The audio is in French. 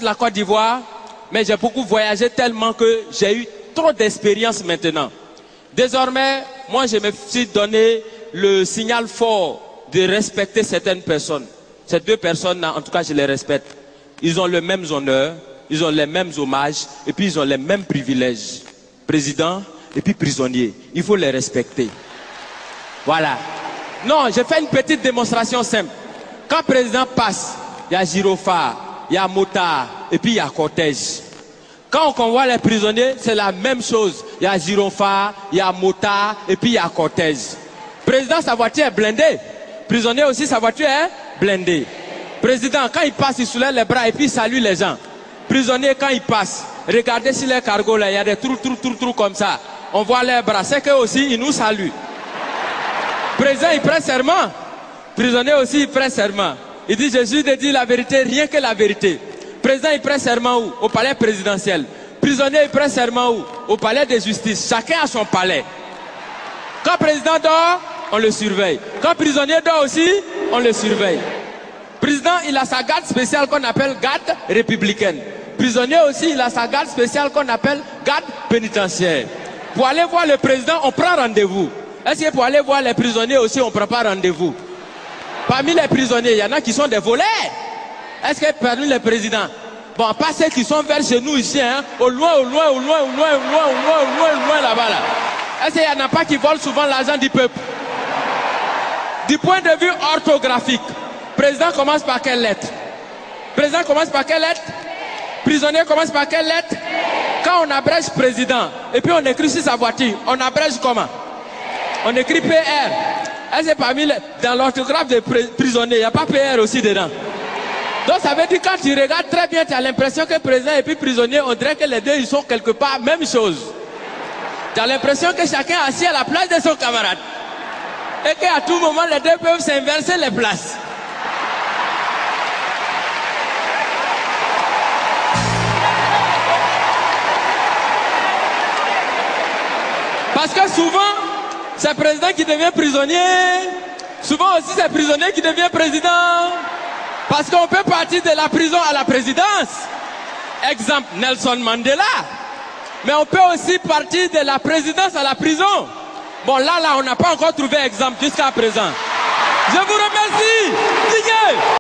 la Côte d'Ivoire, mais j'ai beaucoup voyagé tellement que j'ai eu trop d'expérience maintenant. Désormais, moi je me suis donné le signal fort de respecter certaines personnes. Ces deux personnes-là, en tout cas je les respecte. Ils ont les mêmes honneurs, ils ont les mêmes hommages et puis ils ont les mêmes privilèges. Président et puis prisonnier, il faut les respecter. Voilà. Non, j'ai fait une petite démonstration simple. Quand le président passe, il y a gyrophare, il y a motard et puis il y a cortège. Quand on convoie les prisonniers, c'est la même chose. Il y a gyrophare, il y a motard et puis il y a cortège. Président, sa voiture est blindée. Prisonnier aussi, sa voiture est blindée. Président, quand il passe, il soulève les bras et puis il salue les gens. Prisonnier, quand il passe, regardez sur les cargos là, il y a des trous comme ça. On voit les bras, c'est qu'eux aussi, ils nous saluent. Président, il prête serment. Prisonnier aussi, il prête serment. Il dit, Jésus de dire la vérité, rien que la vérité. Président, il prête serment où? Au palais présidentiel. Prisonnier, il prête serment où? Au palais de justice. Chacun a son palais. Quand président dort, on le surveille. Quand prisonnier dort aussi, on le surveille. Président, il a sa garde spéciale qu'on appelle garde républicaine. Prisonnier aussi, il a sa garde spéciale qu'on appelle garde pénitentiaire. Pour aller voir le président, on prend rendez-vous. Est-ce que pour aller voir les prisonniers aussi, on ne prend pas rendez-vous? Parmi les prisonniers, il y en a qui sont des voleurs. Est-ce que parmi les présidents, bon, pas ceux qui sont vers chez nous ici, hein, au loin là-bas là. Est-ce qu'il n'y en a pas qui volent souvent l'argent du peuple? Du point de vue orthographique, président commence par quelle lettre? Président commence par quelle lettre? Prisonnier commence par quelle lettre? Quand on abrège président, et puis on écrit sur sa voiture, on abrège comment? On écrit PR. Est-ce que parmi dans l'orthographe des prisonniers, il n'y a pas PR aussi dedans? Donc ça veut dire quand tu regardes très bien, tu as l'impression que président et puis prisonnier, on dirait que les deux ils sont quelque part même chose. Tu as l'impression que chacun est assis à la place de son camarade. Et qu'à tout moment, les deux peuvent s'inverser les places. Parce que souvent, c'est le président qui devient prisonnier. Souvent aussi, c'est le prisonnier qui devient président. Parce qu'on peut partir de la prison à la présidence. Exemple, Nelson Mandela. Mais on peut aussi partir de la présidence à la prison. Bon, là, on n'a pas encore trouvé exemple jusqu'à présent. Je vous remercie.